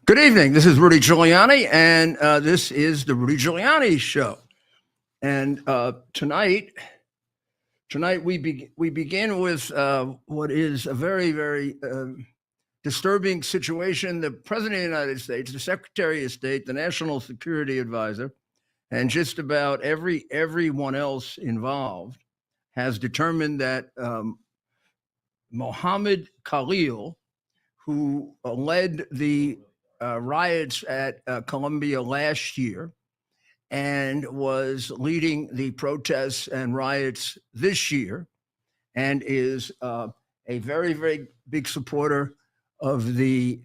Good evening. This is Rudy Giuliani, and this is the Rudy Giuliani Show. And tonight we begin with what is a very, very disturbing situation. The President of the United States, the Secretary of State, the National Security Advisor, and just about everyone else involved has determined that Mohammed Khalil, who led the riots at Columbia last year and was leading the protests and riots this year, and is a very, very big supporter of the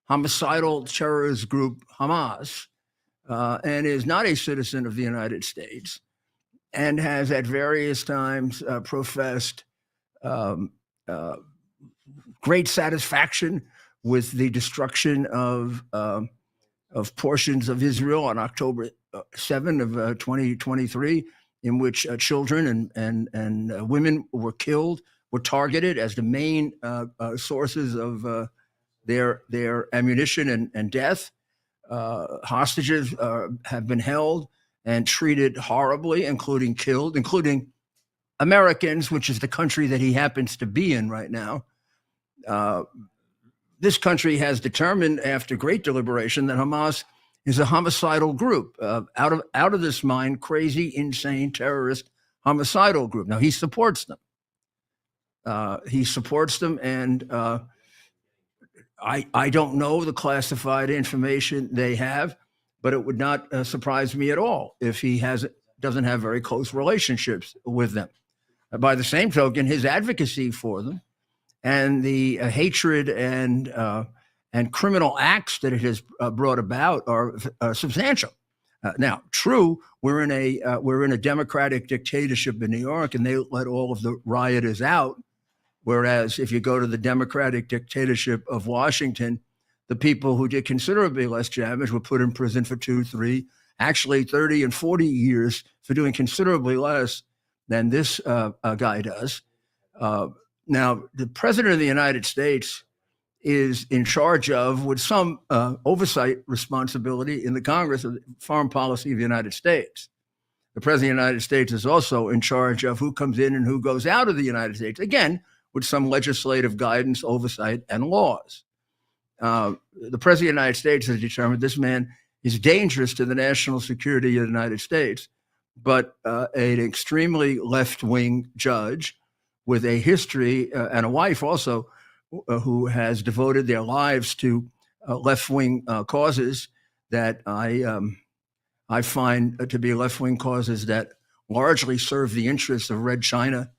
homicidal terrorist group Hamas, and is not a citizen of the United States, and has at various times professed great satisfaction with the destruction of portions of Israel on October 7 of 2023, in which children and women were killed, were targeted as the main sources of their ammunition and death. Hostages have been held and treated horribly, including killed, including Americans, which is the country that he happens to be in right now. This country has determined, after great deliberation, that Hamas is a homicidal group, out of this mind, crazy, insane, terrorist, homicidal group. Now, he supports them. And I don't know the classified information they have, but it would not surprise me at all if he doesn't have very close relationships with them. By the same token, his advocacy for them and the hatred and criminal acts that it has brought about are substantial. Now, true, we're in a democratic dictatorship in New York, and they let all of the rioters out. Whereas if you go to the democratic dictatorship of Washington, the people who did considerably less damage were put in prison for 2, 3, actually 30 and 40 years for doing considerably less than this guy does. Now, the President of the United States is in charge of, with some oversight responsibility in the Congress, of the foreign policy of the United States. The President of the United States is also in charge of who comes in and who goes out of the United States, again, with some legislative guidance, oversight, and laws. The President of the United States has determined this man is dangerous to the national security of the United States, but an extremely left-wing judge with a history and a wife also who has devoted their lives to left-wing causes that I find to be left-wing causes that largely serve the interests of Red China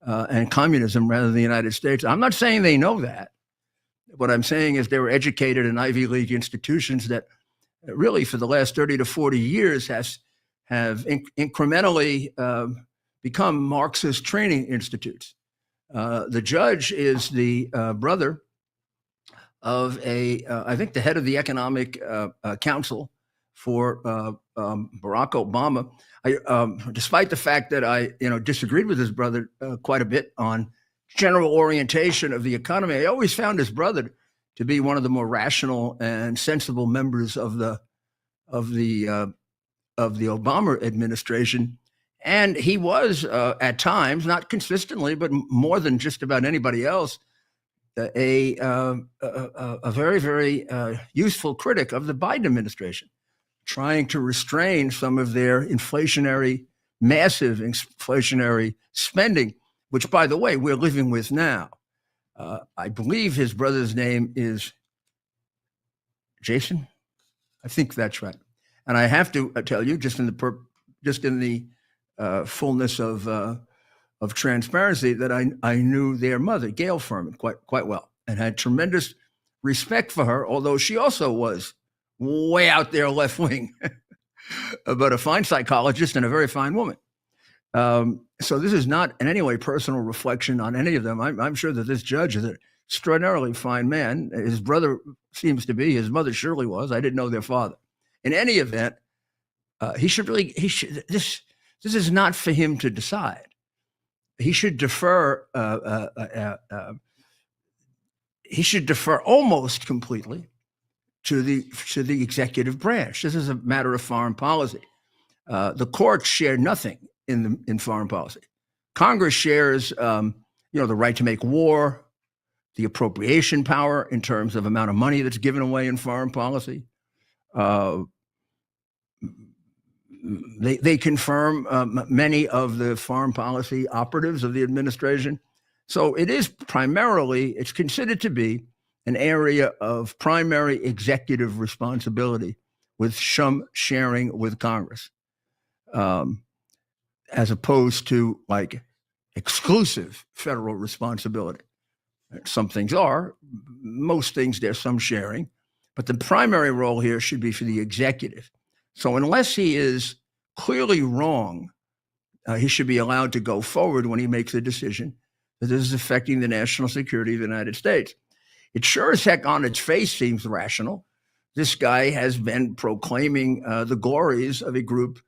and communism rather than the United States. I'm not saying they know that. What I'm saying is they were educated in Ivy League institutions that really for the last 30 to 40 years have incrementally become Marxist training institutes. The judge is the brother of I think the head of the Economic Council for Barack Obama. Despite the fact that I disagreed with his brother quite a bit on general orientation of the economy, I always found his brother to be one of the more rational and sensible members of the Obama administration. And he was, at times, not consistently, but more than just about anybody else, a very, very useful critic of the Biden administration, trying to restrain some of their massive inflationary spending, which, by the way, we're living with now. I believe his brother's name is Jason. I think that's right. And I have to tell you, just in the fullness of transparency, that I knew their mother, Gail Furman, quite well, and had tremendous respect for her, although she also was way out there left wing, but a fine psychologist and a very fine woman. So this is not in any way personal reflection on any of them. I'm sure that this judge is an extraordinarily fine man. His brother seems to be. His mother surely was. I didn't know their father. In any event, this is not for him to decide. He should defer. He should defer almost completely to the executive branch. This is a matter of foreign policy. The courts share nothing in foreign policy. Congress shares, the right to make war, the appropriation power in terms of amount of money that's given away in foreign policy. They confirm many of the foreign policy operatives of the administration. So it is primarily, it's considered to be an area of primary executive responsibility with some sharing with Congress, as opposed to like exclusive federal responsibility. Some things are, most things there's some sharing, but the primary role here should be for the executive. So unless he is clearly wrong, he should be allowed to go forward when he makes a decision that this is affecting the national security of the United States. It sure as heck on its face seems rational. This guy has been proclaiming the glories of a group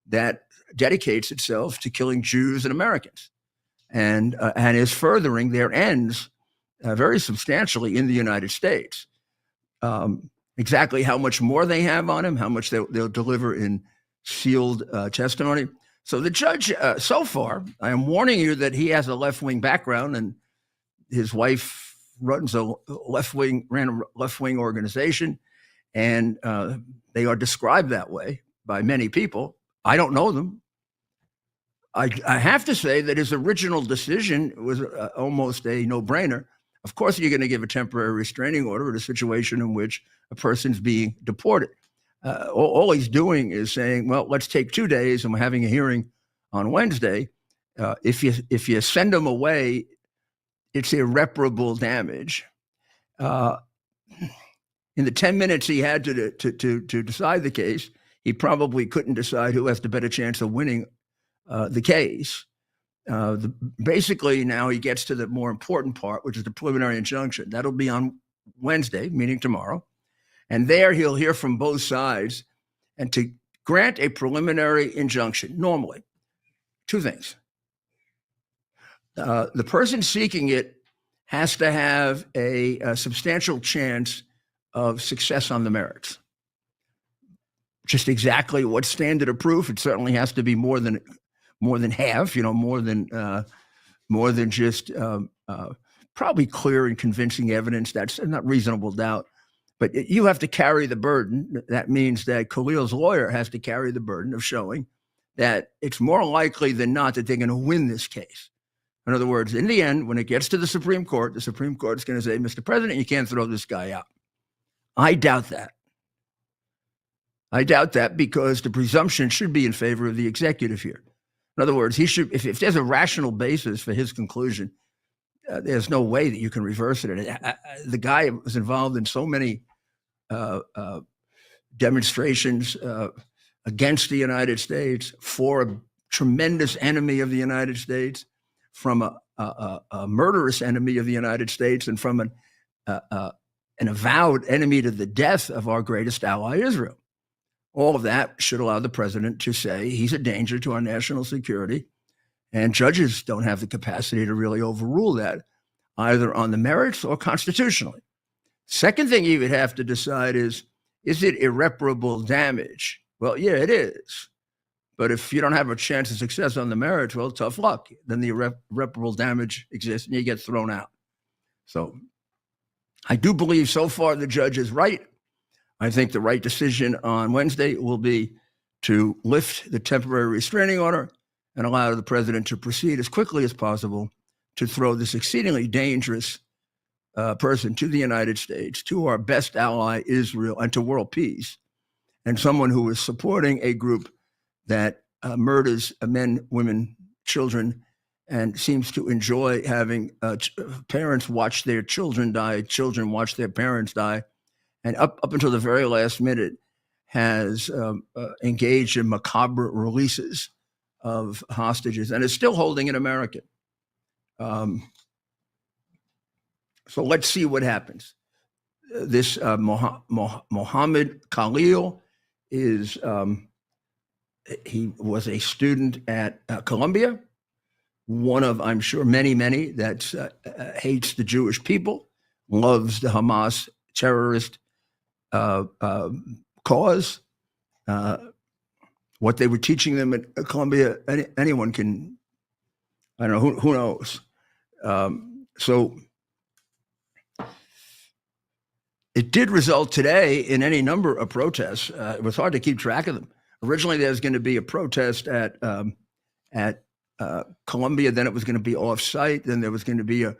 that dedicates itself to killing Jews and Americans, and is furthering their ends very substantially in the United States. Exactly how much more they have on him, how much they'll deliver in sealed testimony. So the judge, so far, I am warning you that he has a left-wing background, and his wife runs ran a left-wing organization, and they are described that way by many people. I don't know them. I have to say that his original decision was almost a no-brainer. Of course, you're going to give a temporary restraining order in a situation in which a person's being deported. All he's doing is saying, well, let's take 2 days, and we're having a hearing on Wednesday. If you send them away, it's irreparable damage. In the 10 minutes he had to decide the case, he probably couldn't decide who has the better chance of winning the case. Basically, now he gets to the more important part, which is the preliminary injunction. That'll be on Wednesday, meaning tomorrow. And there he'll hear from both sides. And to grant a preliminary injunction, normally, 2 things. The person seeking it has to have a substantial chance of success on the merits. Just exactly what standard of proof? It certainly has to be more than half, more than just probably clear and convincing evidence. That's not reasonable doubt. But you have to carry the burden. That means that Khalil's lawyer has to carry the burden of showing that it's more likely than not that they're going to win this case. In other words, in the end, when it gets to the Supreme Court is going to say, Mr. President, you can't throw this guy out. I doubt that. I doubt that because the presumption should be in favor of the executive here. In other words, he should, if there's a rational basis for his conclusion, there's no way that you can reverse it. The guy was involved in so many demonstrations against the United States, for a tremendous enemy of the United States, from a murderous enemy of the United States, and from an avowed enemy to the death of our greatest ally, Israel. All of that should allow the president to say he's a danger to our national security, and judges don't have the capacity to really overrule that, either on the merits or constitutionally. Second thing you would have to decide is it irreparable damage? Well, yeah, it is. But if you don't have a chance of success on the merits, well, tough luck. Then the irreparable damage exists and you get thrown out. So I do believe so far the judge is right. I think the right decision on Wednesday will be to lift the temporary restraining order and allow the president to proceed as quickly as possible to throw this exceedingly dangerous person to the United States, to our best ally, Israel, and to world peace, and someone who is supporting a group that murders men, women, children, and seems to enjoy having parents watch their children die, children watch their parents die, and up until the very last minute has engaged in macabre releases of hostages and is still holding an American. So let's see what happens. This Mohammed Khalil is, he was a student at Columbia, one of, I'm sure, many that hates the Jewish people, loves the Hamas terrorist cause. What they were teaching them at Columbia, anyone can, I don't know, who knows? So it did result today in any number of protests. It was hard to keep track of them. Originally, there was going to be a protest at Columbia. Then it was going to be off-site. Then there was going to be a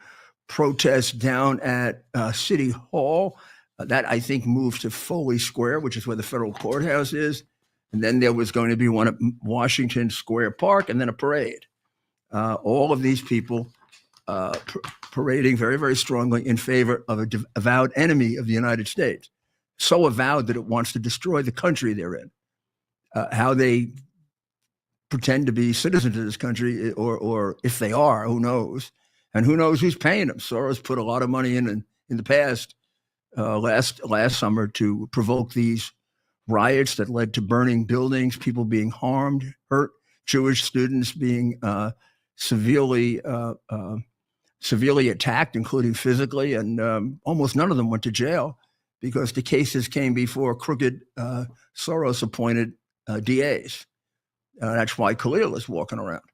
protest down at City Hall. That, I think, moved to Foley Square, which is where the federal courthouse is. And then there was going to be one at Washington Square Park, and then a parade. All of these people parading very, very strongly in favor of an avowed enemy of the United States, so avowed that it wants to destroy the country they're in. How they pretend to be citizens of this country, or if they are, who knows? And who knows who's paying them? Soros put a lot of money in the past, last summer, to provoke these riots that led to burning buildings, people being harmed, hurt, Jewish students being severely attacked, including physically, and almost none of them went to jail because the cases came before crooked Soros-appointed DAs. That's why Khalil is walking around.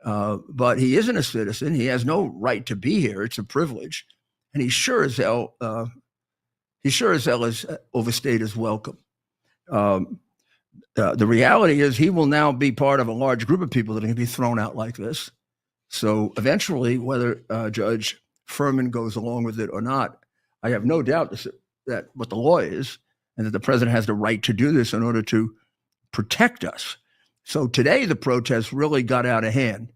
But he isn't a citizen. He has no right to be here. It's a privilege, and he sure as hell has overstayed his welcome. The reality is he will now be part of a large group of people that are going to be thrown out like this. So eventually, whether Judge Furman goes along with it or not, I have no doubt that what the law is, and that the president has the right to do this in order to protect us. So today, the protests really got out of hand.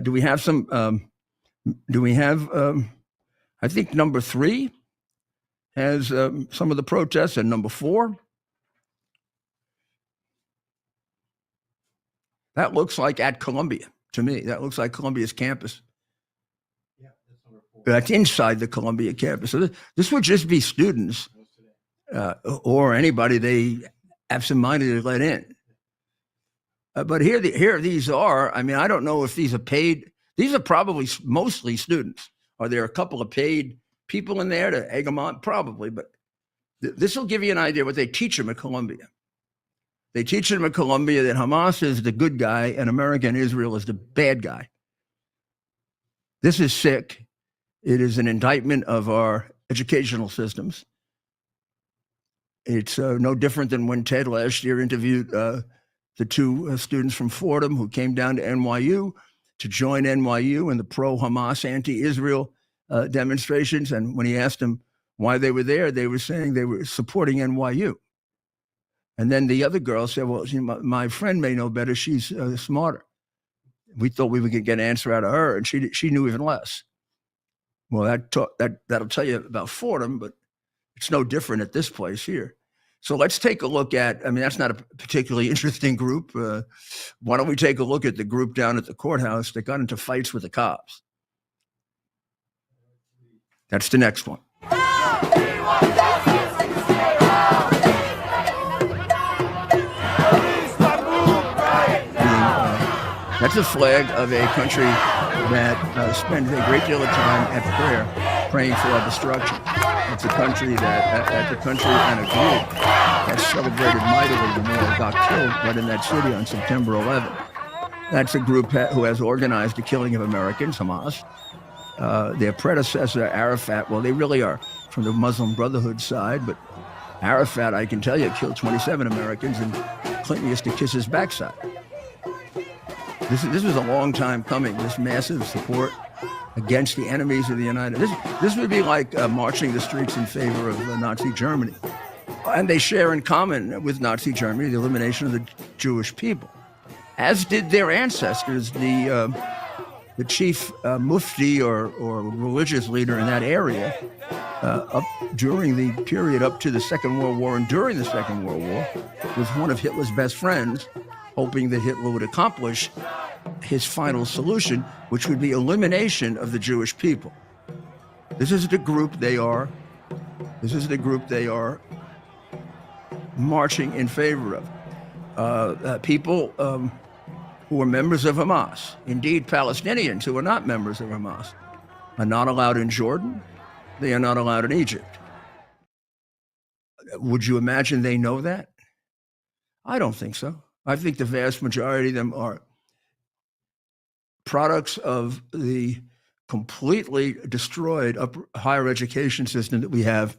Do we have some? I think number 3 has some of the protests, and number 4. That looks like at Columbia to me. That looks like Columbia's campus. Yeah, that's number 4. That's inside the Columbia campus. So this would just be students or anybody they absentmindedly let in. But here these are. I mean, I don't know if these are paid. These are probably mostly students. Are there a couple of paid people in there to egg them on? Probably, but this will give you an idea what they teach them at Columbia. They teach them at Columbia that Hamas is the good guy and America and Israel is the bad guy. This is sick. It is an indictment of our educational systems. It's no different than when Ted last year interviewed the 2 students from Fordham who came down to NYU to join NYU in the pro-Hamas, anti-Israel demonstrations. And when he asked them why they were there, they were saying they were supporting NYU. And then the other girl said, well, my friend may know better. She's smarter. We thought we would get an answer out of her, and she knew even less. Well, that'll tell you about Fordham, but it's no different at this place here. So let's take a look at, I mean, that's not a particularly interesting group. Why don't we take a look at the group down at the courthouse that got into fights with the cops? That's the next one. That's a flag of a country that spends a great deal of time at prayer, praying for our destruction. It's a country and a group that celebrated mightily when they all got killed right in that city on September 11th. That's a group who has organized the killing of Americans, Hamas. Their predecessor, Arafat, well, they really are from the Muslim Brotherhood side, but Arafat, I can tell you, killed 27 Americans, and Clinton used to kiss his backside. This was a long time coming, this massive support against the enemies of the United States. This would be like marching the streets in favor of Nazi Germany. And they share in common with Nazi Germany the elimination of the Jewish people, as did their ancestors, the chief mufti or religious leader in that area up during the period up to the Second World War and during the Second World War was one of Hitler's best friends, hoping that Hitler would accomplish his final solution, which would be elimination of the Jewish people. This is the group they are. This is the group they are marching in favor of. People who are members of Hamas, indeed Palestinians who are not members of Hamas, are not allowed in Jordan. They are not allowed in Egypt. Would you imagine they know that? I don't think so. I think the vast majority of them are products of the completely destroyed higher education system that we have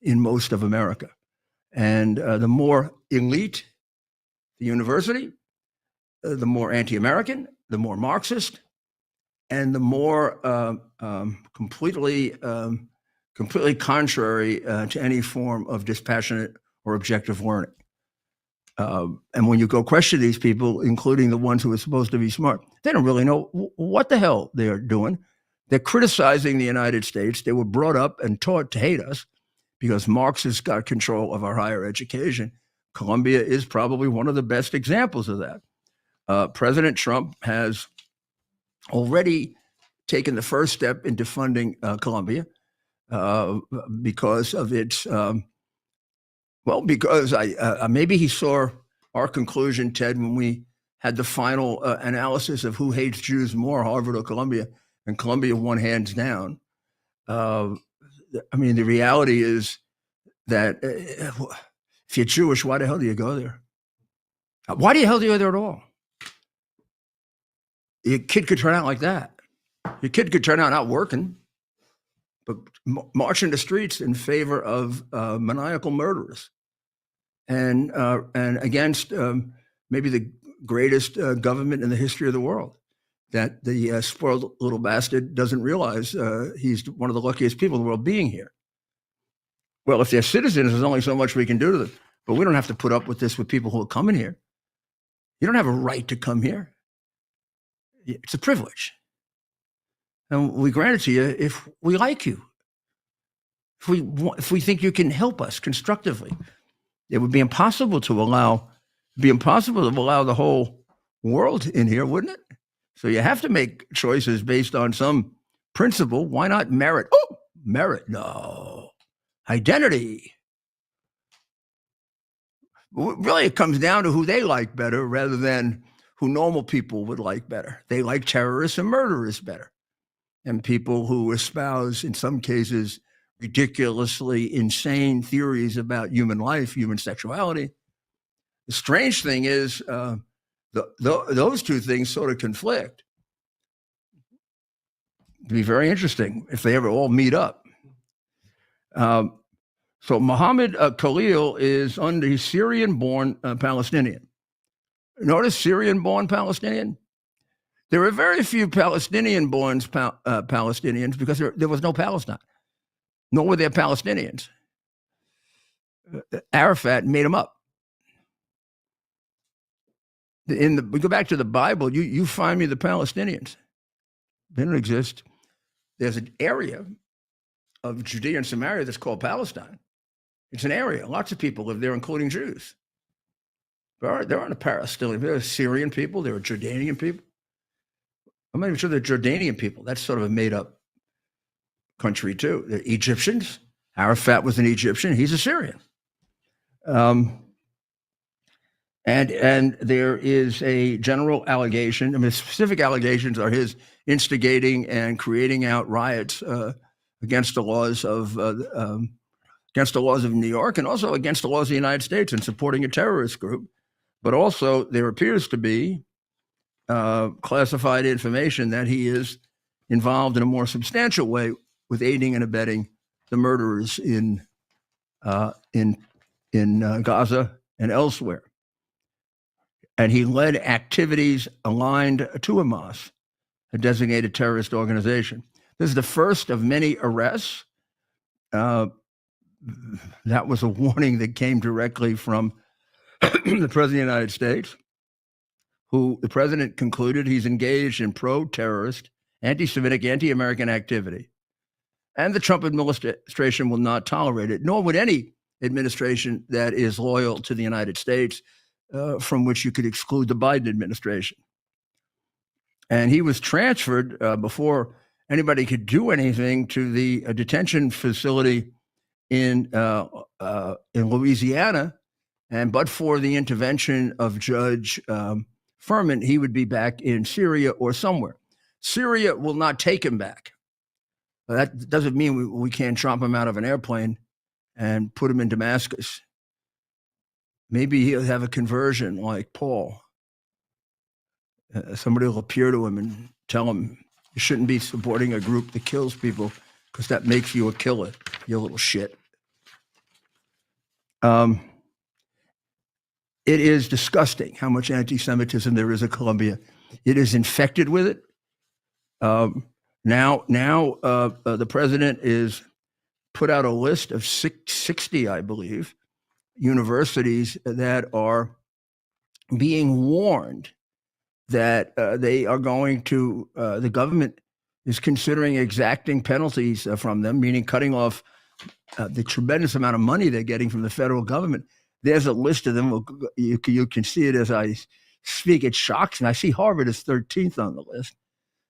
in most of America. And the more elite the university, the more anti-American, the more Marxist, and the more completely contrary to any form of dispassionate or objective learning. And when you go question these people, including the ones who are supposed to be smart, they don't really know what the hell they are doing. They're criticizing the United States. They were brought up and taught to hate us because Marxists got control of our higher education. Columbia is probably one of the best examples of that. President Trump has already taken the first step into funding Columbia because of its, because maybe he saw our conclusion, Ted, when we had the final analysis of who hates Jews more, Harvard or Columbia, and Columbia won hands down. The reality is that if you're Jewish, why the hell do you go there? Why the hell do you go there at all? Your kid could turn out like that. Your kid could turn out not working, but marching the streets in favor of maniacal murderers and against maybe the greatest government in the history of the world that the spoiled little bastard doesn't realize he's one of the luckiest people in the world being here. Well, if they're citizens, there's only so much we can do to them. But we don't have to put up with this with people who are coming here. You don't have a right to come here. It's a privilege. And we grant it to you if we like you. If we think you can help us constructively. It would be impossible to allow the whole world in here, wouldn't it? So you have to make choices based on some principle. Why not merit? Oh, merit. No. Identity. Really, it comes down to who they like better rather than who normal people would like better. They like terrorists and murderers better. And people who espouse, in some cases, ridiculously insane theories about human life, human sexuality. The strange thing is those two things sort of conflict. It'd be very interesting if they ever all meet up. So Mohammed Khalil is he's Syrian-born Palestinian. Notice Syrian-born Palestinian? There are very few Palestinian-born Palestinians because there was no Palestine, nor were there Palestinians. Arafat made them up. We go back to the Bible, you find me the Palestinians. They don't exist. There's an area of Judea and Samaria that's called Palestine. It's an area. Lots of people live there, including Jews. There aren't a Palestinian. There are Syrian people. There are Jordanian people. I'm not even sure they're Jordanian people. That's sort of a made-up country, too. They're Egyptians. Arafat was an Egyptian. He's a Syrian. And there is a general allegation. The specific allegations are his instigating and creating out riots against the laws of New York and also against the laws of the United States and supporting a terrorist group. But also there appears to be classified information that he is involved in a more substantial way with aiding and abetting the murderers in Gaza and elsewhere. And he led activities aligned to Hamas, a designated terrorist organization. This is the first of many arrests. That was a warning that came directly from the President of the United States, who the president concluded he's engaged in pro-terrorist, anti-Semitic, anti-American activity. And the Trump administration will not tolerate it, nor would any administration that is loyal to the United States, from which you could exclude the Biden administration. And he was transferred before anybody could do anything to the detention facility in Louisiana. And but for the intervention of Judge Furman, he would be back in Syria or somewhere. Syria will not take him back. That doesn't mean we can't chomp him out of an airplane and put him in Damascus. Maybe he'll have a conversion like Paul. Somebody will appear to him and tell him, you shouldn't be supporting a group that kills people because that makes you a killer, you little shit. It is disgusting how much anti-Semitism there is in Colombia. It is infected with it. Now, the president is put out a list of 60, I believe, universities that are being warned that they are going to, the government is considering exacting penalties from them, meaning cutting off the tremendous amount of money they're getting from the federal government. There's a list of them. You can see it as I speak. It shocks me. I see Harvard is 13th on the list.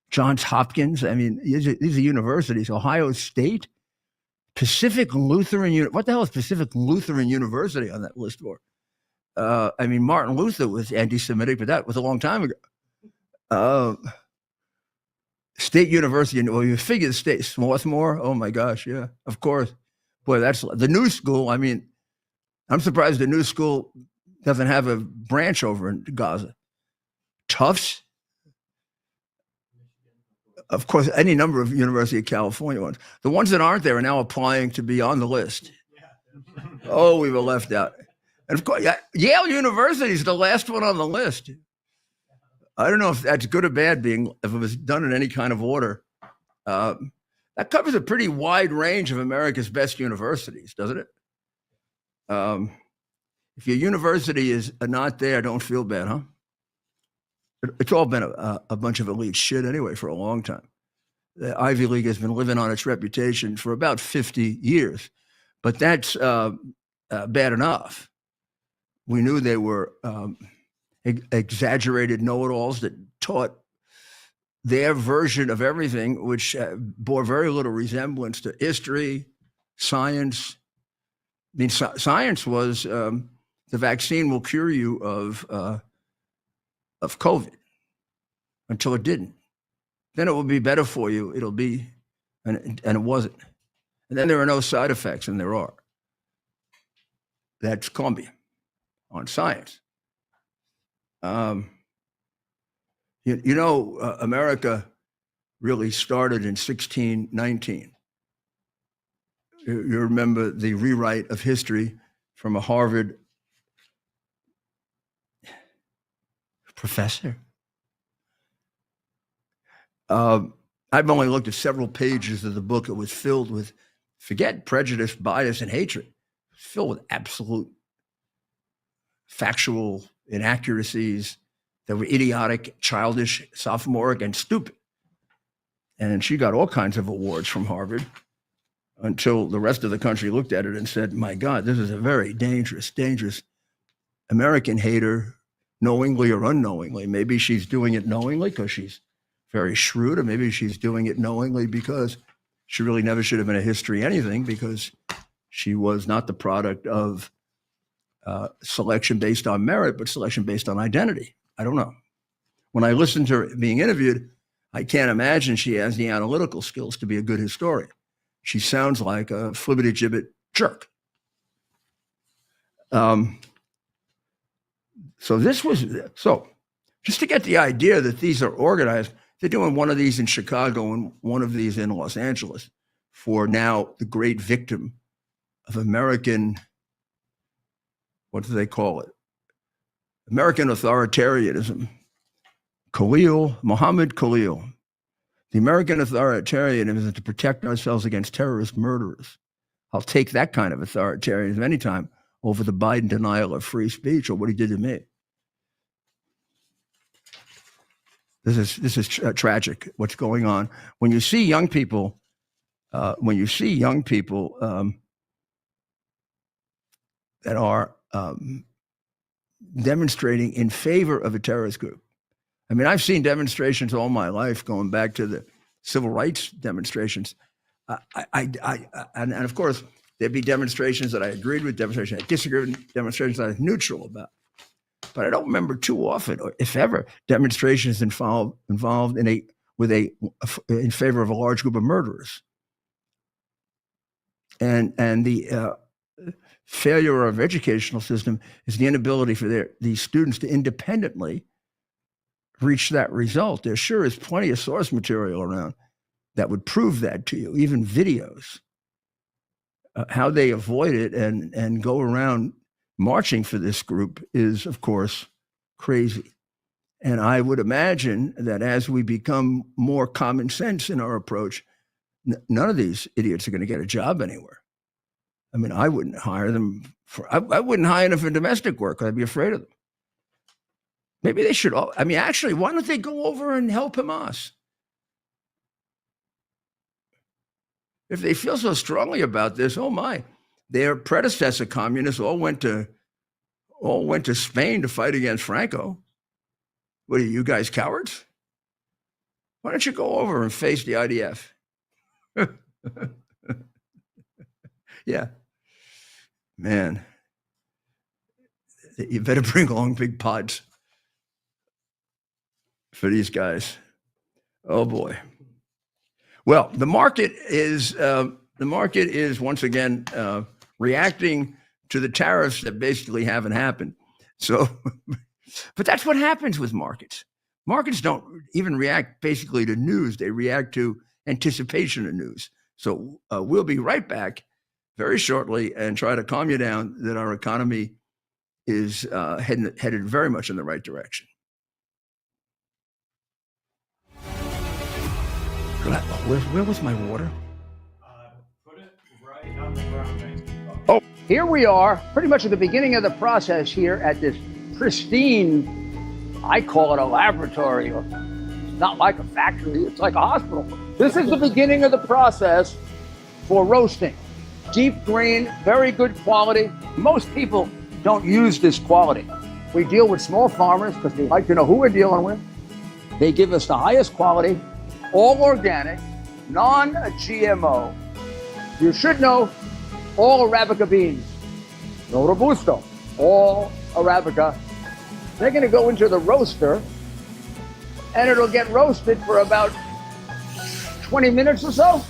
Johns Hopkins. I mean, these are universities. Ohio State, Pacific Lutheran. What the hell is Pacific Lutheran University on that list for? I mean, Martin Luther was anti-Semitic, but that was a long time ago. State University. Well, you figure the state, Swarthmore. Oh my gosh, yeah, of course. Boy, that's the new school. I mean, I'm surprised the new school doesn't have a branch over in Gaza. Tufts. Of course, any number of University of California ones. The ones that aren't there are now applying to be on the list. Oh, we were left out. And of course, Yale University is the last one on the list. I don't know if that's good or bad, if it was done in any kind of order. That covers a pretty wide range of America's best universities, doesn't it? If your university is not there, don't feel bad, huh? It's all been a bunch of elite shit anyway for a long time. The Ivy League has been living on its reputation for about 50 years, but that's bad enough. We knew they were exaggerated know-it-alls that taught their version of everything, which bore very little resemblance to history, science. I mean, science was the vaccine will cure you of COVID until it didn't. Then it will be better for you. It'll be, and it wasn't. And then there are no side effects, and there are. That's Columbia on science. America really started in 1619. You remember the rewrite of history from a Harvard professor. I've only looked at several pages of the book. It was filled with, forget prejudice, bias, and hatred. It was filled with absolute factual inaccuracies that were idiotic, childish, sophomoric, and stupid. And she got all kinds of awards from Harvard until the rest of the country looked at it and said, my God, this is a very dangerous, dangerous American hater, knowingly or unknowingly. Maybe she's doing it knowingly because she's very shrewd, or maybe she's doing it knowingly because she really never should have been a history anything, because she was not the product of selection based on merit, but selection based on identity. I don't know. When I listen to her being interviewed, I can't imagine she has the analytical skills to be a good historian. She sounds like a flibbity-gibbet jerk. So just to get the idea that these are organized, they're doing one of these in Chicago and one of these in Los Angeles for now the great victim of American, what do they call it? American authoritarianism. Muhammad Khalil. The American authoritarianism is to protect ourselves against terrorist murderers. I'll take that kind of authoritarianism anytime over the Biden denial of free speech or what he did to me. This is tragic. What's going on when you see young people? That are demonstrating in favor of a terrorist group. I mean, I've seen demonstrations all my life, going back to the civil rights demonstrations. And of course, there'd be demonstrations that I agreed with, demonstrations I disagreed with, demonstrations I was neutral about. But I don't remember too often, or if ever, demonstrations involved in favor of a large group of murderers. And the failure of educational system is the inability for these students to independently reach that result. There sure is plenty of source material around that would prove that to you, even videos. How they avoid it and go around marching for this group is, of course, crazy. And I would imagine that as we become more common sense in our approach, none of these idiots are going to get a job anywhere. I mean, I wouldn't hire them I wouldn't hire them for domestic work. I'd be afraid of them. Maybe they should. I mean, actually, why don't they go over and help Hamas? If they feel so strongly about this, oh my, their predecessor communists all went to Spain to fight against Franco. What are you guys, cowards? Why don't you go over and face the IDF? Yeah. Man, you better bring along big pods for these guys. Oh boy. Well, the market is once again reacting to the tariffs that basically haven't happened. So, but that's what happens with markets. Markets don't even react basically to news; they react to anticipation of news. So we'll be right back very shortly and try to calm you down that our economy is headed very much in the right direction. Where was my water? Put it right on the ground. Oh, here we are, pretty much at the beginning of the process here at this pristine, I call it a laboratory. It's not like a factory, it's like a hospital. This is the beginning of the process for roasting. Deep grain, very good quality. Most people don't use this quality. We deal with small farmers because they like to know who we're dealing with. They give us the highest quality, all organic, non-GMO. You should know all Arabica beans. No Robusto, all Arabica. They're going to go into the roaster and it'll get roasted for about 20 minutes or so.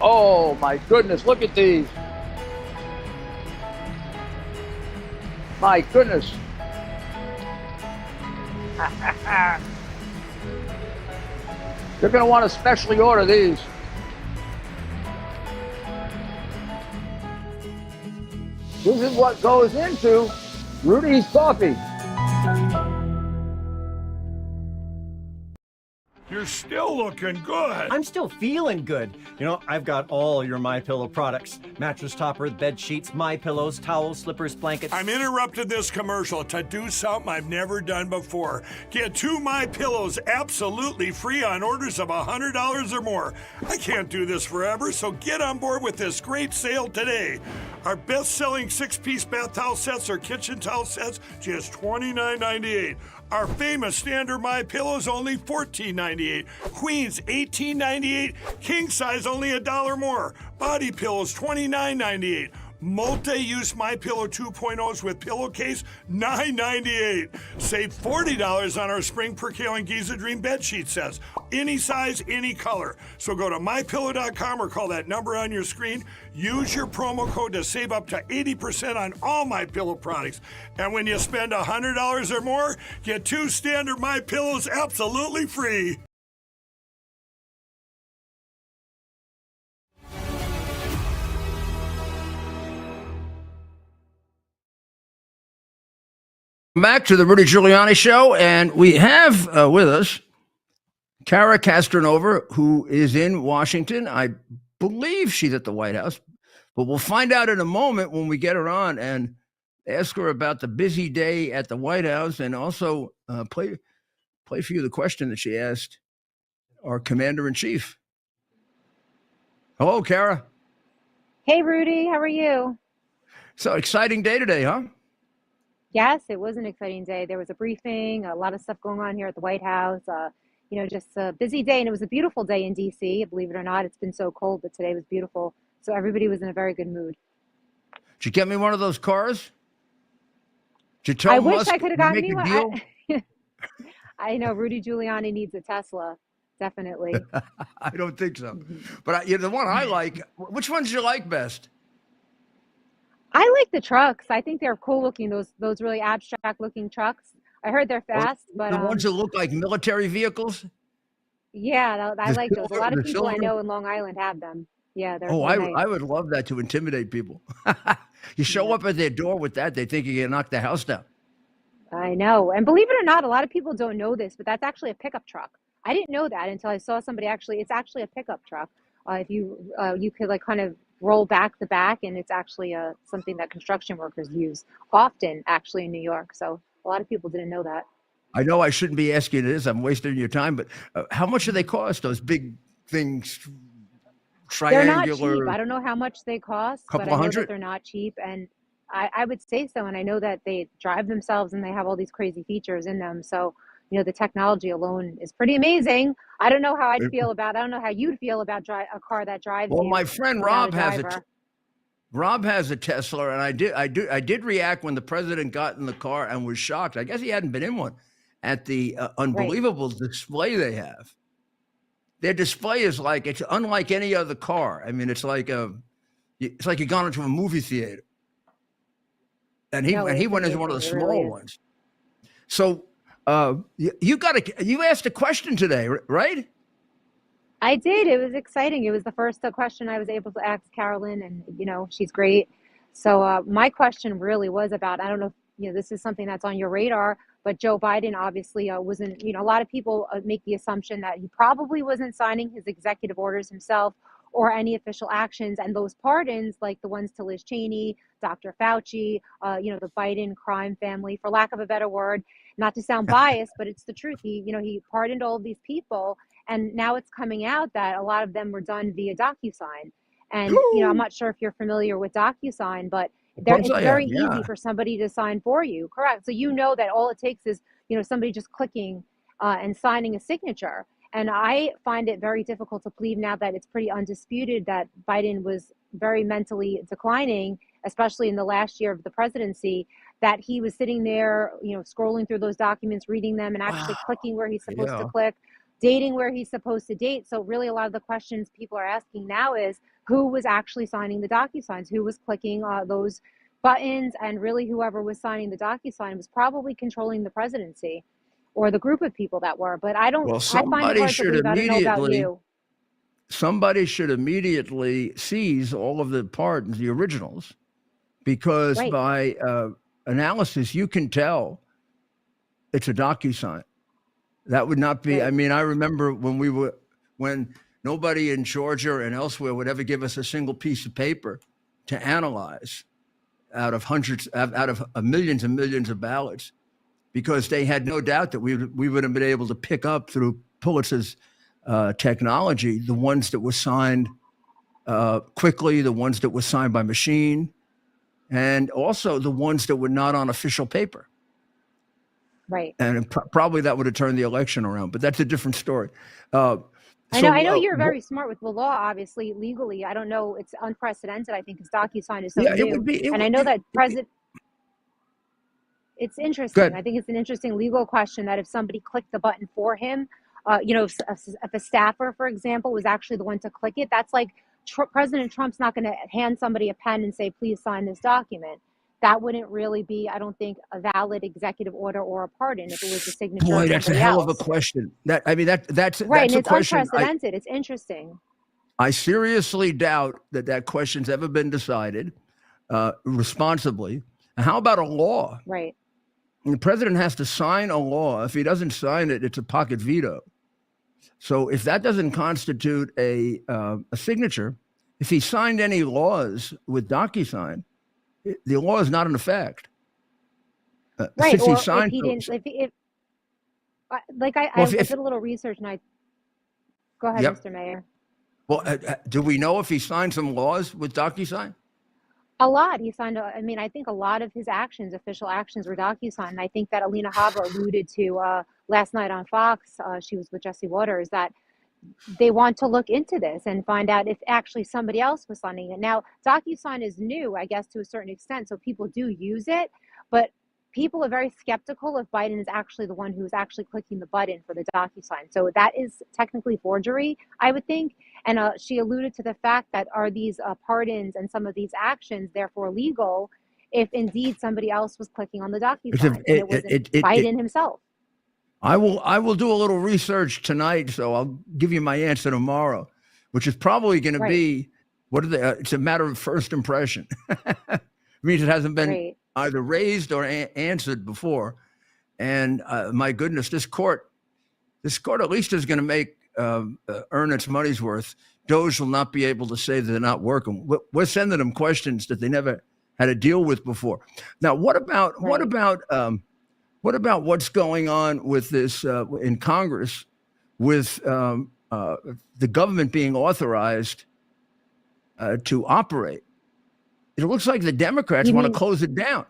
Oh my goodness, look at these. My goodness. You're going to want to specially order these. This is what goes into Rudy's coffee. You're still looking good. I'm still feeling good. You know, I've got all your MyPillow products. Mattress topper, bed sheets, MyPillows, towels, slippers, blankets. I'm interrupting this commercial to do something I've never done before. Get 2 MyPillows absolutely free on orders of $100 or more. I can't do this forever, so get on board with this great sale today. Our best-selling 6-piece bath towel sets or kitchen towel sets, just $29.98. Our famous standard MyPillows only $14.98. Queens $18.98. King size only $1 more. Body pillows $29.98. Multi-use MyPillow 2.0s with pillowcase $9.98. Save $40 on our Spring Percale and Giza Dream bed sheet sets. Any size, any color. So go to MyPillow.com or call that number on your screen. Use your promo code to save up to 80% on all MyPillow products. And when you spend $100 or more, get 2 standard MyPillows absolutely free. Back to the Rudy Giuliani Show, and we have with us Kara Castronova, who is in Washington. I believe she's at the White House, but we'll find out in a moment when we get her on and ask her about the busy day at the White House, and also play for you the question that she asked our Commander-in-Chief. Hello, Kara. Hey, Rudy. How are you? So exciting day today, huh? Yes, it was an exciting day. There was a briefing, a lot of stuff going on here at the White House. Just a busy day, and it was a beautiful day in D.C. Believe it or not, it's been so cold, but today was beautiful. So everybody was in a very good mood. Did you get me one of those cars? Did you tell I Musk wish I could have gotten make you a deal? one. I know Rudy Giuliani needs a Tesla, definitely. I don't think so. Mhm. But the one I like, which ones do you like best? I like the trucks. I think they're cool looking. Those really abstract looking trucks. I heard they're Or fast, but the ones that look like military vehicles? yeah, I like those. A lot of The people I silver? know in Long Island have them. Yeah, Oh, they're nice. I would love that to intimidate people. You show Yeah. up at their door with that, they think you're gonna knock the house down. I know. And believe it or not, a lot of people don't know this, but that's actually a pickup truck. I didn't know that until I saw somebody it's actually a pickup truck. If you could like kind of roll back the back, and it's actually something that construction workers use often actually in New York. So a lot of people didn't know that. I know I shouldn't be asking you this. I'm wasting your time, but how much do they cost? Those big things, They're not cheap. triangular, I don't know how much they cost, but couple I of know that hundred. they're not cheap. And I would say so. And I know that they drive themselves and they have all these crazy features in them. So, the technology alone is pretty amazing. I don't know how I don't know how you'd feel about a car that drives Well, you my friend without a Rob has driver. Rob has a Tesla, and I did react when the president got in the car and was shocked. I guess he hadn't been in one at the Right. unbelievable display they have. Their display is like it's unlike any other car. I mean, it's like you've gone into a movie theater, and No, he it's went into one of amazing. the It really small is. ones. So you asked a question today, right? I did. It was exciting. It was the first question I was able to ask Carolyn, and she's great. So my question really was about, I don't know if this is something that's on your radar, but Joe Biden obviously wasn't. A lot of people make the assumption that he probably wasn't signing his executive orders himself or any official actions, and those pardons, like the ones to Liz Cheney, Dr. Fauci, the Biden crime family, for lack of a better word. Not to sound biased, but it's the truth. He pardoned all of these people, and now it's coming out that a lot of them were done via DocuSign. And, I'm not sure if you're familiar with DocuSign, but Of course it's I very am. easy Yeah. for somebody to sign for you. Correct. So that all it takes is, somebody just clicking and signing a signature. And I find it very difficult to believe now that it's pretty undisputed that Biden was very mentally declining, especially in the last year of the presidency, that he was sitting there, scrolling through those documents, reading them, and Wow. actually clicking where he's supposed to Yeah. click, dating where he's supposed to date. So really a lot of the questions people are asking now is who was actually signing the DocuSigns, who was clicking those buttons, and really whoever was signing the DocuSign was probably controlling the presidency or the group of people that were. But Well, I find it hard to believe. I don't know about you. somebody should immediately seize all of the pardons, the originals, because Right. by analysis, you can tell it's a DocuSign. That would not be. I Right. mean, I remember when nobody in Georgia and elsewhere would ever give us a single piece of paper to analyze out of millions and millions of ballots, because they had no doubt that we would have been able to pick up through Pulitzer's technology the ones that were signed quickly, the ones that were signed by machine, and also the ones that were not on official paper. Right. And probably that would have turned the election around, but that's a different story. I know you're very smart with the law, obviously, legally. I don't know. It's unprecedented, I think, because DocuSign is so Yeah, it new. would be. And I know that it's Go interesting. ahead. I think it's an interesting legal question that if somebody clicked the button for him, if a staffer, for example, was actually the one to click it, that's like President Trump's not going to hand somebody a pen and say, please sign this document. That wouldn't really be, I don't think, a valid executive order or a pardon if it was the signature Boy, of that's a somebody hell of a else. question. That's Right, and a it's question unprecedented. It's interesting. I seriously doubt that question's ever been decided responsibly. And how about a law? Right. And the president has to sign a law. If he doesn't sign it, it's a pocket veto. So if that doesn't constitute a signature, if he signed any laws with DocuSign, the law is not in effect. Right. Since he Or if signed he those. didn't, if like I Well, did a little research and go ahead, Yep. Mr. Mayor. Well, do we know if he signed some laws with DocuSign? A lot. He signed, I think a lot of his actions, official actions, were DocuSign. And I think that Alina Habba alluded to last night on Fox, she was with Jesse Waters, that they want to look into this and find out if actually somebody else was signing it. Now, DocuSign is new, I guess, to a certain extent, so people do use it. But people are very skeptical if Biden is actually the one who's actually clicking the button for the DocuSign. So that is technically forgery, I would think. And she alluded to the fact that are these pardons and some of these actions therefore legal if indeed somebody else was clicking on the DocuSign and it wasn't Biden himself. I will do a little research tonight, so I'll give you my answer tomorrow, which is probably going to be it's a matter of first impression. It means it hasn't been either raised or answered before. And my goodness, this court at least is going to make earn its money's worth. Doge will not be able to say that they're not working. We're sending them questions that they never had to deal with before. Now, what about what's going on with this in Congress with the government being authorized to operate? It looks like the Democrats want to close it down.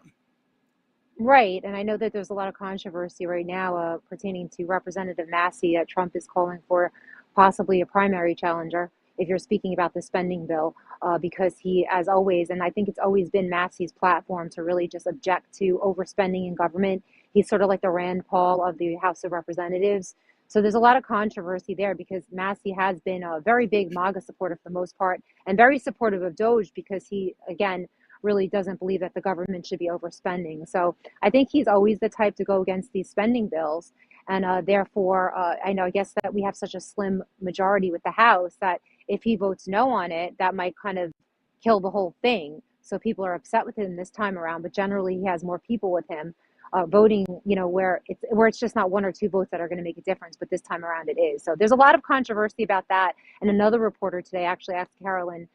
Right. And I know that there's a lot of controversy right now pertaining to Representative Massey that Trump is calling for possibly a primary challenger, if you're speaking about the spending bill, because he, as always, and I think it's always been Massey's platform to really just object to overspending in government. He's sort of like the Rand Paul of the House of Representatives. So there's a lot of controversy there because Massey has been a very big MAGA supporter for the most part and very supportive of Doge because he, again, really doesn't believe that the government should be overspending. So I think he's always the type to go against these spending bills. And therefore, I guess that we have such a slim majority with the House that if he votes no on it, that might kind of kill the whole thing. So people are upset with him this time around, but generally he has more people with him voting, where it's just not one or two votes that are going to make a difference, but this time around it is. So there's a lot of controversy about that. And another reporter today actually asked Carolyn,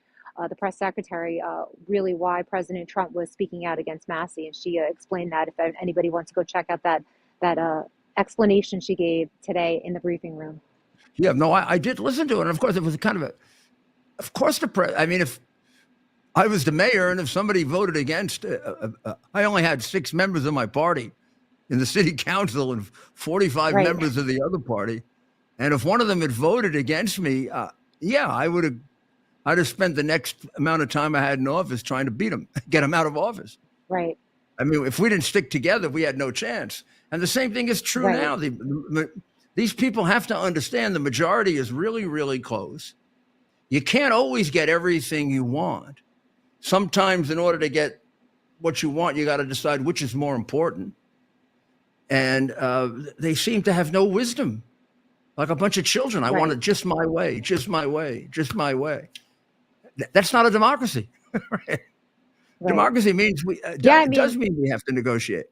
the press secretary, really why President Trump was speaking out against Massey, and she explained that. If anybody wants to go check out that explanation she gave today in the briefing room. Yeah, no, I did listen to it, and of course it was kind of of course if I was the mayor and if somebody voted against, I only had 6 members of my party in the city council and 45 members of the other party. And if one of them had voted against me, I'd have spent the next amount of time I had in office trying to beat him, get him out of office. Right. I mean, if we didn't stick together, we had no chance. And the same thing is true now. These people have to understand the majority is really, really close. You can't always get everything you want. Sometimes in order to get what you want, you got to decide which is more important. And they seem to have no wisdom, like a bunch of children. I want it just my way, just my way, just my way. That's not a democracy. Democracy means does mean we have to negotiate.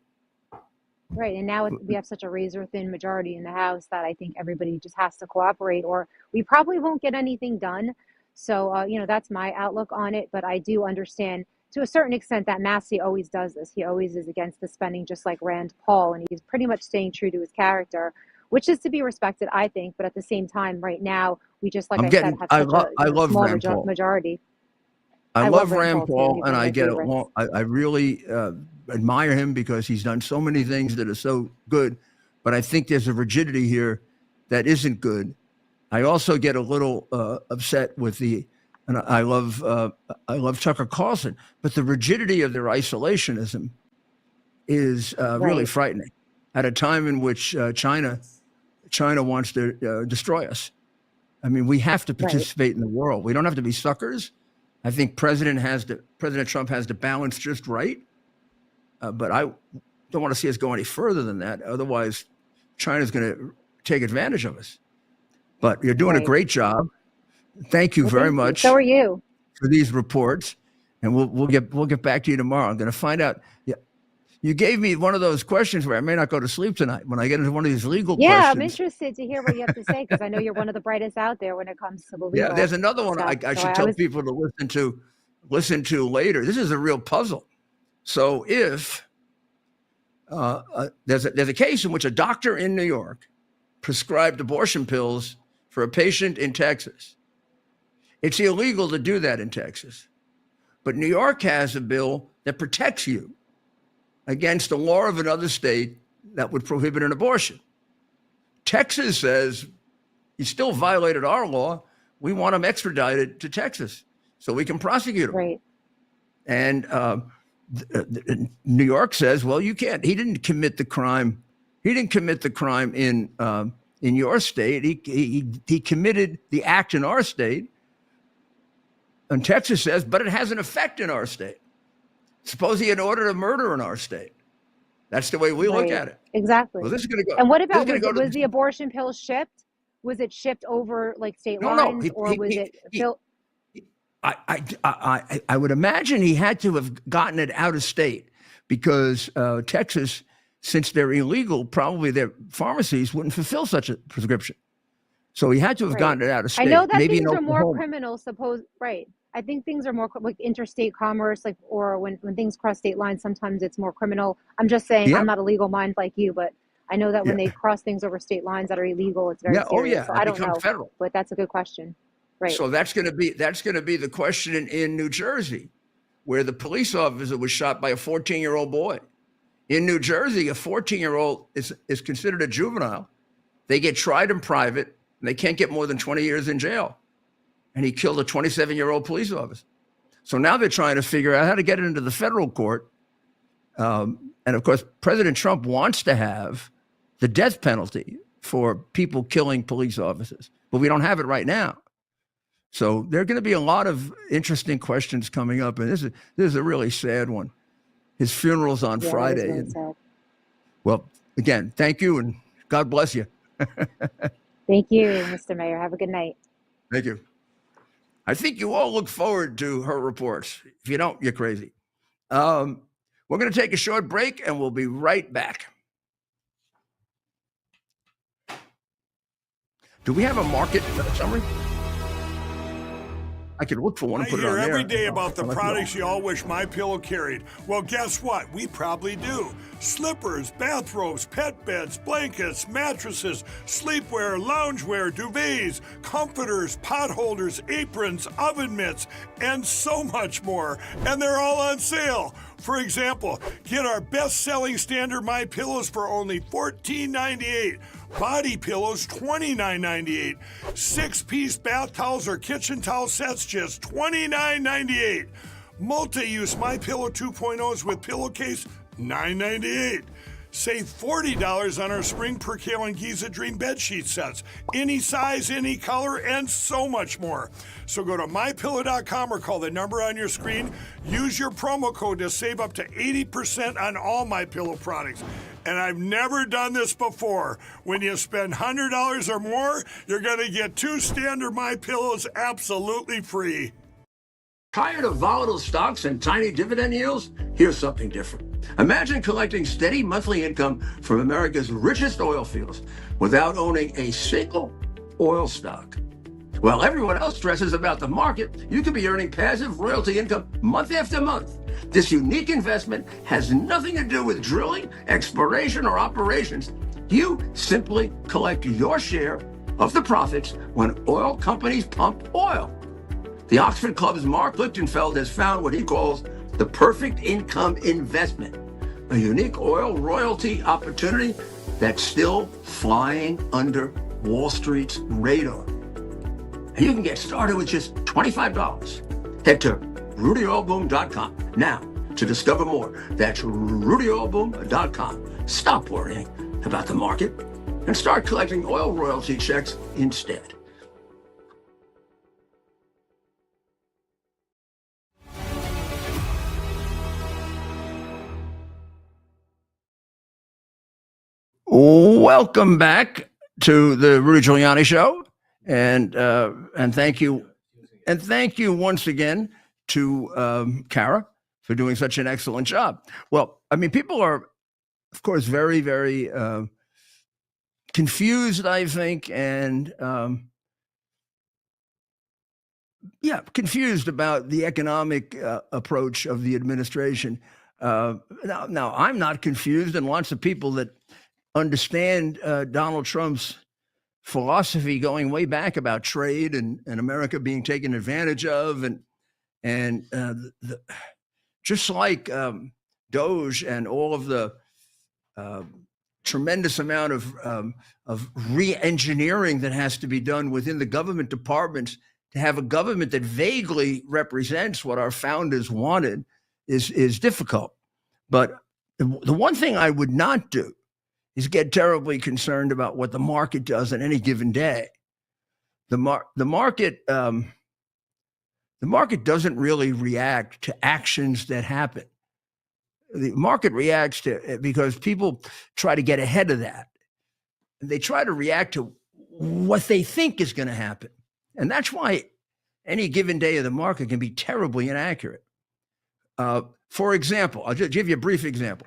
Right. And now we have such a razor thin majority in the House that I think everybody just has to cooperate or we probably won't get anything done. So, that's my outlook on it. But I do understand to a certain extent that Massey always does this. He always is against the spending, just like Rand Paul. And he's pretty much staying true to his character, which is to be respected, I think. But at the same time, right now, we just, like have such a small majority. I love Rand Paul, and I get along. I really admire him because he's done so many things that are so good. But I think there's a rigidity here that isn't good. I also get a little upset with and I love Tucker Carlson, but the rigidity of their isolationism is really frightening. At a time in which China wants to destroy us. I mean, we have to participate in the world. We don't have to be suckers. I think President Trump has to balance just right. But I don't want to see us go any further than that. Otherwise, China's going to take advantage of us. But you're doing a great job. Thank you very much. So are you. For these reports, and we'll get back to you tomorrow. I'm going to find out. Yeah, you gave me one of those questions where I may not go to sleep tonight when I get into one of these legal questions. Yeah, I'm interested to hear what you have to say because I know you're one of the brightest out there when it comes to the legal. Yeah, there's another one I should tell people to listen to later. This is a real puzzle. So if there's a case in which a doctor in New York prescribed abortion pills for a patient in Texas. It's illegal to do that in Texas. But New York has a bill that protects you against the law of another state that would prohibit an abortion. Texas says, he still violated our law. We want him extradited to Texas so we can prosecute him. Right. And New York says, well, you can't. He didn't commit the crime. He didn't commit the crime in your state. He committed the act in our state. And Texas says, but it has an effect in our state. Suppose he had ordered a murder in our state. That's the way we look at it. Exactly. Well, this is going to go. And what about, was the abortion pill shipped? Was it shipped over like state No, lines, no. or was it? I would imagine he had to have gotten it out of state because Texas, since they're illegal, probably their pharmacies wouldn't fulfill such a prescription. So he had to have gotten it out of state. I know that Maybe things in are more Oklahoma. criminal, right. I think things are more like interstate commerce, like, or when things cross state lines, sometimes it's more criminal. I'm just saying, Yeah. I'm not a legal mind like you, but I know that when they cross things over state lines that are illegal, it's very Yeah. Oh, serious. yeah. So It I don't becomes know, federal. but that's a good question. Right. So that's going to be the question in New Jersey, where the police officer was shot by a 14-year-old boy. In New Jersey, a 14-year-old is considered a juvenile. They get tried in private, and they can't get more than 20 years in jail. And he killed a 27-year-old police officer. So now they're trying to figure out how to get it into the federal court. And of course, President Trump wants to have the death penalty for people killing police officers, but we don't have it right now. So there are going to be a lot of interesting questions coming up, and this is a really sad one. His funeral's on Friday. Really sad. Well, again, thank you, and God bless you. Thank you, Mr. Mayor. Have a good night. Thank you. I think you all look forward to her reports. If you don't, you're crazy. We're going to take a short break, and we'll be right back. Do we have a market summary? I could look for one and I put it on hear there. every day about the I'll let you products know. you all wish MyPillow carried. Well, guess what? We probably do. Slippers, bathrobes, pet beds, blankets, mattresses, sleepwear, loungewear, duvets, comforters, pot holders, aprons, oven mitts, and so much more. And they're all on sale. For example, get our best-selling standard MyPillows for only $14.98. Body pillows, $29.98. 6-piece bath towels or kitchen towel sets, just $29.98. Multi-use MyPillow 2.0s with pillowcase, $9.98. Save $40 on our Spring Percale and Giza Dream bed sheet sets. Any size, any color, and so much more. So go to MyPillow.com or call the number on your screen. Use your promo code to save up to 80% on all MyPillow products. And I've never done this before. When you spend $100 or more, you're going to get 2 standard MyPillows absolutely free. Tired of volatile stocks and tiny dividend yields? Here's something different. Imagine collecting steady monthly income from America's richest oil fields without owning a single oil stock. While everyone else stresses about the market, you could be earning passive royalty income month after month. This unique investment has nothing to do with drilling, exploration, or operations. You simply collect your share of the profits when oil companies pump oil. The Oxford Club's Mark Lichtenfeld has found what he calls the perfect income investment, a unique oil royalty opportunity that's still flying under Wall Street's radar. And you can get started with just $25. Head to RudyOilBoom.com now to discover more. That's RudyOilBoom.com. Stop worrying about the market and start collecting oil royalty checks instead. Welcome back to the Rudy Giuliani Show, and thank you once again to Kara for doing such an excellent job. Well, I mean, people are, of course, very, very confused, I think, and confused about the economic approach of the administration. Now, I'm not confused, and lots of people that understand Donald Trump's philosophy going way back about trade and America being taken advantage of, and just like Doge and all of the tremendous amount of re-engineering that has to be done within the government departments to have a government that vaguely represents what our founders wanted, is difficult. But the one thing I would not do is get terribly concerned about what the market does on any given day. The market doesn't really react to actions that happen. The market reacts to because people try to get ahead of that. They try to react to what they think is going to happen, and that's why any given day of the market can be terribly inaccurate. For example, I'll just give you a brief example.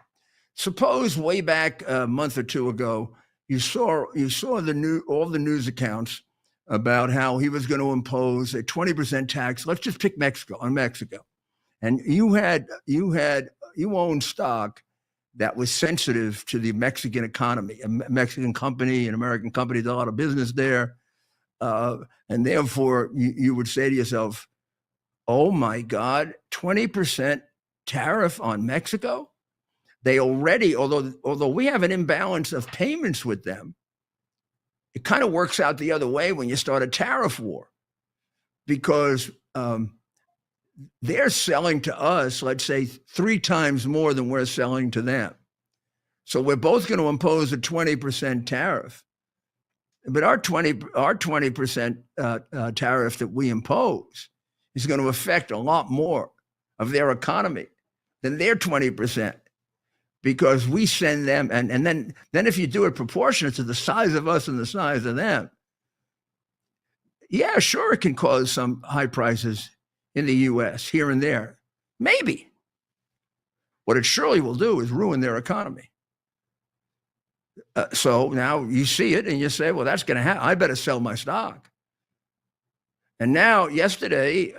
Suppose way back a month or two ago, you saw all the news accounts about how he was going to impose a 20% tax. Let's just pick Mexico, and you owned stock that was sensitive to the Mexican economy. A Mexican company, an American company, did a lot of business there, and therefore you would say to yourself, "Oh my God, 20% tariff on Mexico." They already, although we have an imbalance of payments with them, it kind of works out the other way when you start a tariff war, because they're selling to us, let's say, 3 times more than we're selling to them. So we're both going to impose a 20% tariff. But our 20% tariff that we impose is going to affect a lot more of their economy than their 20%. Because we send them, and then if you do it proportionate to the size of us and the size of them, yeah, sure, it can cause some high prices in the U.S. here and there. Maybe. What it surely will do is ruin their economy. So now you see it and you say, well, that's going to happen. I better sell my stock. And now yesterday,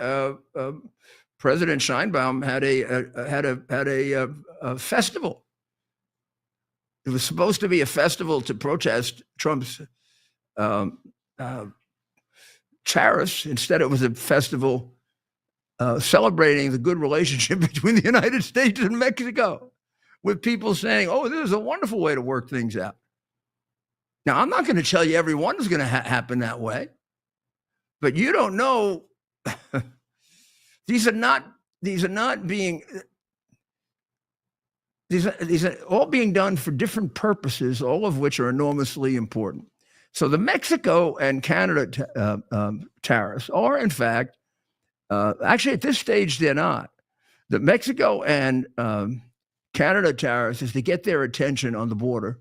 President Sheinbaum had a festival. It was supposed to be a festival to protest Trump's tariffs. Instead, it was a festival celebrating the good relationship between the United States and Mexico, with people saying, oh, this is a wonderful way to work things out. Now, I'm not going to tell you everyone is going to happen that way, but you don't know. These are all being done for different purposes, all of which are enormously important. So the Mexico and Canada tariffs are, in fact, actually at this stage, they're not. The Mexico and Canada tariffs is to get their attention on the border,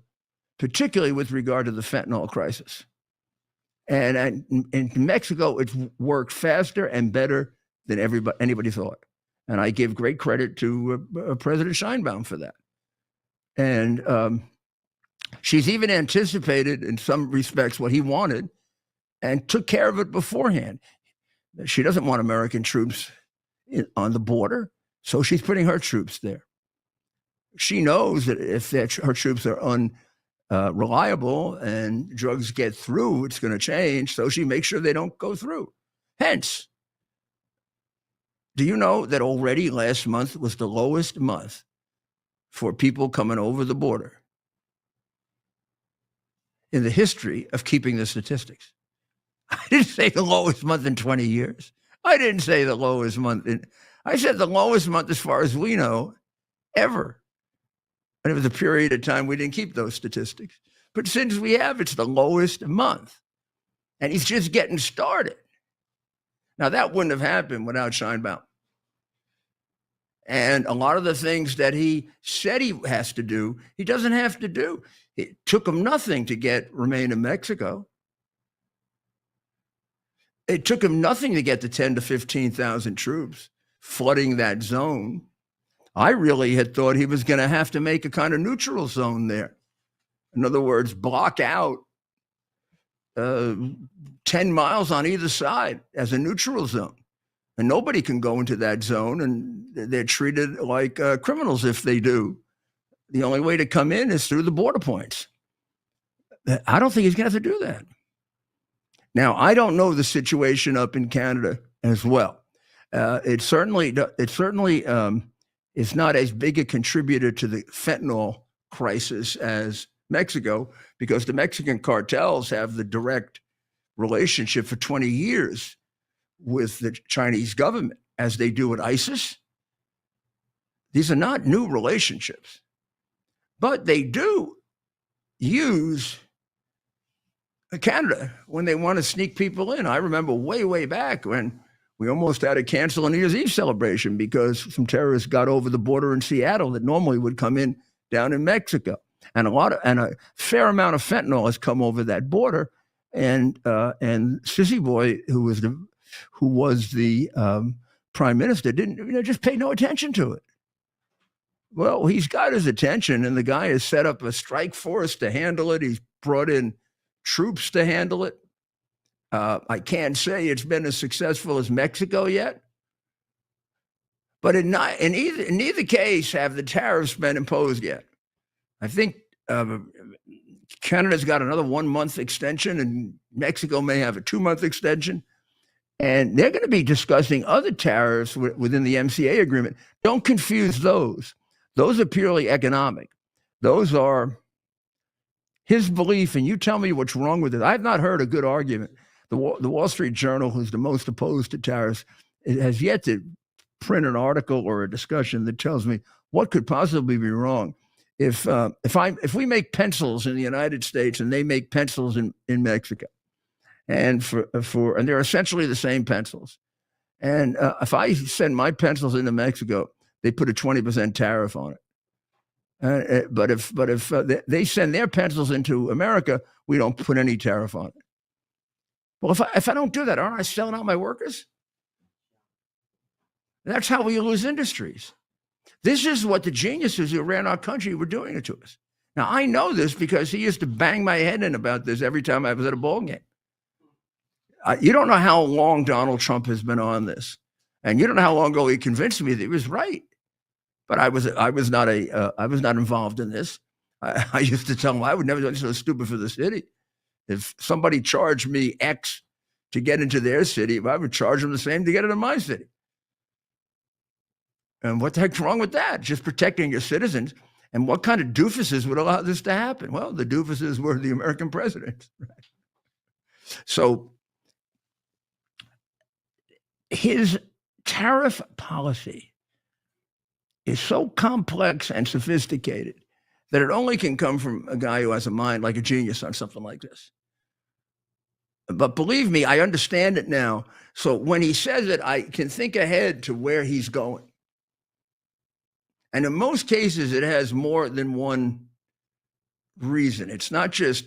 particularly with regard to the fentanyl crisis. And in Mexico, it's worked faster and better than anybody thought. And I give great credit to President Sheinbaum for that. And she's even anticipated in some respects what he wanted and took care of it beforehand. She doesn't want American troops on the border, so she's putting her troops there. She knows that if her troops are unreliable and drugs get through, it's going to change, so she makes sure they don't go through. Hence, do you know that already last month was the lowest month for people coming over the border in the history of keeping the statistics? I didn't say the lowest month in 20 years. I didn't say the lowest month. I said the lowest month as far as we know ever. And it was a period of time we didn't keep those statistics. But since we have, it's the lowest month. And he's just getting started. Now, that wouldn't have happened without Sheinbaum. And a lot of the things that he said he has to do, he doesn't have to do. It took him nothing to remain in Mexico. It took him nothing to get the 10 to 15,000 troops flooding that zone. I really had thought he was going to have to make a kind of neutral zone there. In other words, block out 10 miles on either side as a neutral zone. And nobody can go into that zone, and they're treated like criminals if they do. The only way to come in is through the border points. I don't think he's going to have to do that. Now, I don't know the situation up in Canada as well. It certainly is not as big a contributor to the fentanyl crisis as Mexico, because the Mexican cartels have the direct relationship for 20 years with the Chinese government, as they do with ISIS, These are not new relationships, but they do use Canada when they want to sneak people in. I remember way back when we almost had to cancel a New Year's Eve celebration because some terrorists got over the border in Seattle that normally would come in down in Mexico. And a fair amount of fentanyl has come over that border. And Sissy Boy, who was the prime minister, didn't just pay no attention to it. Well, he's got his attention, and the guy has set up a strike force to handle it. He's brought in troops to handle it. I can't say it's been as successful as Mexico yet, but in neither case have the tariffs been imposed yet. I think Canada's got another 1 month extension, and Mexico may have a 2-month extension. And they're going to be discussing other tariffs within the MCA agreement. Don't confuse those. Those are purely economic. Those are his belief, and you tell me what's wrong with it. I've not heard a good argument. The Wall Street Journal, who's the most opposed to tariffs, it has yet to print an article or a discussion that tells me what could possibly be wrong. If we make pencils in the United States and they make pencils in Mexico, and and they're essentially the same pencils, and if I send my pencils into Mexico, they put a 20% tariff on it. But if they send their pencils into America, we don't put any tariff on it. Well, if I don't do that, aren't I selling out my workers? That's how we lose industries. This is what the geniuses who ran our country were doing it to us. Now, I know this because he used to bang my head in about this every time I was at a ball game. You don't know how long Donald Trump has been on this, and you don't know how long ago he convinced me that he was right. But I was not involved in this. I used to tell him I would never do anything so stupid for the city. If somebody charged me X to get into their city, I would charge them the same to get into my city. And what the heck's wrong with that? Just protecting your citizens. And what kind of doofuses would allow this to happen? Well, the doofuses were the American presidents. So his tariff policy is so complex and sophisticated that it only can come from a guy who has a mind like a genius on something like this. But believe me, I understand it now. So when he says it, I can think ahead to where he's going. And in most cases, it has more than one reason. It's not just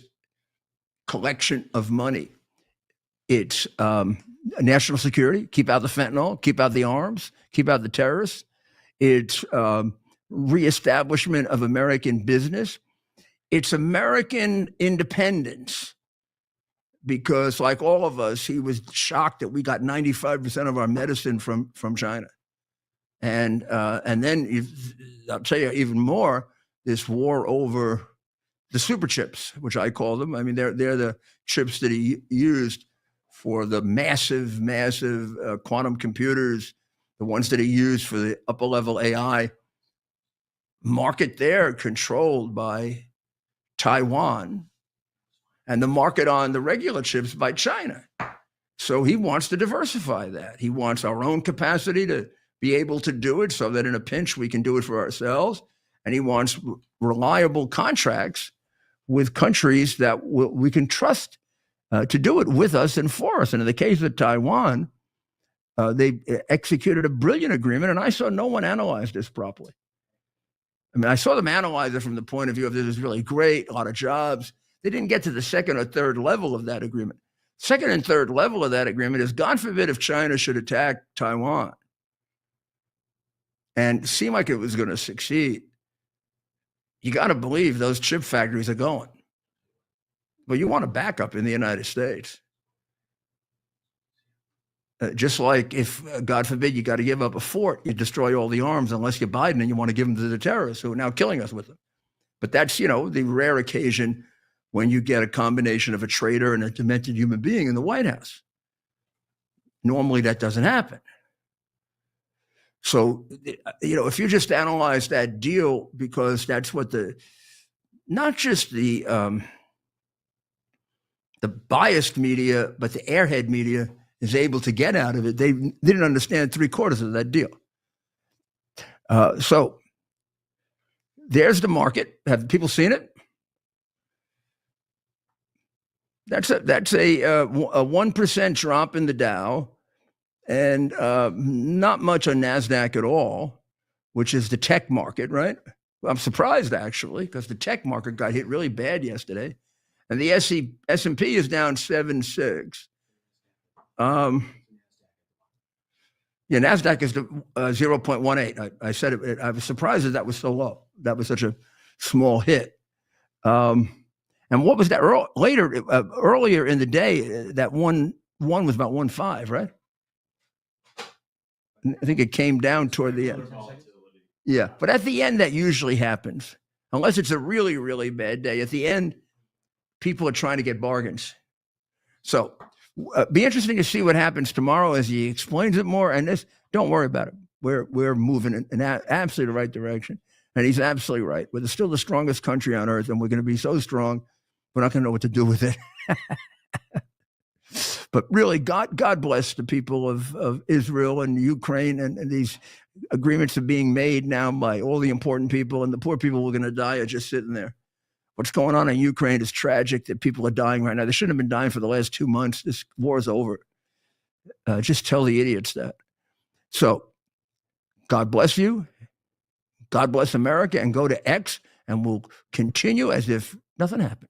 collection of money. It's national security, keep out the fentanyl, keep out the arms, keep out the terrorists. It's reestablishment of American business. It's American independence, because like all of us, he was shocked that we got 95% of our medicine from China. And then I'll tell you even more, this war over the super chips, which I call them. I mean, they're the chips that he used for the massive quantum computers, the ones that he used for the upper level AI market there, controlled by Taiwan, and the market on the regular chips by China. So he wants to diversify that. He wants our own capacity to be able to do it so that in a pinch we can do it for ourselves. And he wants reliable contracts with countries that we can trust to do it with us and for us. And in the case of Taiwan, they executed a brilliant agreement, and I saw no one analyze this properly. I mean, I saw them analyze it from the point of view of this is really great, a lot of jobs. They didn't get to the second or third level of that agreement. Second and third level of that agreement is, God forbid if China should attack Taiwan and seem like it was going to succeed, you got to believe those chip factories are going. But you want a backup in the United States. Just like if, God forbid, you got to give up a fort, you destroy all the arms unless you're Biden and you want to give them to the terrorists who are now killing us with them. But that's, the rare occasion when you get a combination of a traitor and a demented human being in the White House. Normally that doesn't happen. So, if you just analyze that deal, because that's what not just the biased media, but the airhead media is able to get out of it. They didn't understand 3/4 of that deal. So there's the market. Have people seen it? That's a 1% drop in the Dow, and not much on NASDAQ at all, which is the tech market, right? I'm surprised, actually, because the tech market got hit really bad yesterday. And the S&P is down 7.6. Yeah, NASDAQ is 0.18. I said it. I was surprised that was so low. That was such a small hit. And what was that earlier in the day? That one was about 1.5, right? I think it came down toward the end. Yeah, but at the end, that usually happens, unless it's a really, really bad day. At the end, people are trying to get bargains. So, be interesting to see what happens tomorrow as he explains it more. And this, don't worry about it. We're moving in absolutely the right direction, and he's absolutely right. We're still the strongest country on earth, and we're going to be so strong, we're not going to know what to do with it. But really, God bless the people of Israel and Ukraine, and these agreements are being made now by all the important people, and the poor people who are going to die are just sitting there. What's going on in Ukraine is tragic that people are dying right now. They shouldn't have been dying for the last 2 months. This war is over. Just tell the idiots that. So God bless you. God bless America, and go to X, and we'll continue as if nothing happened.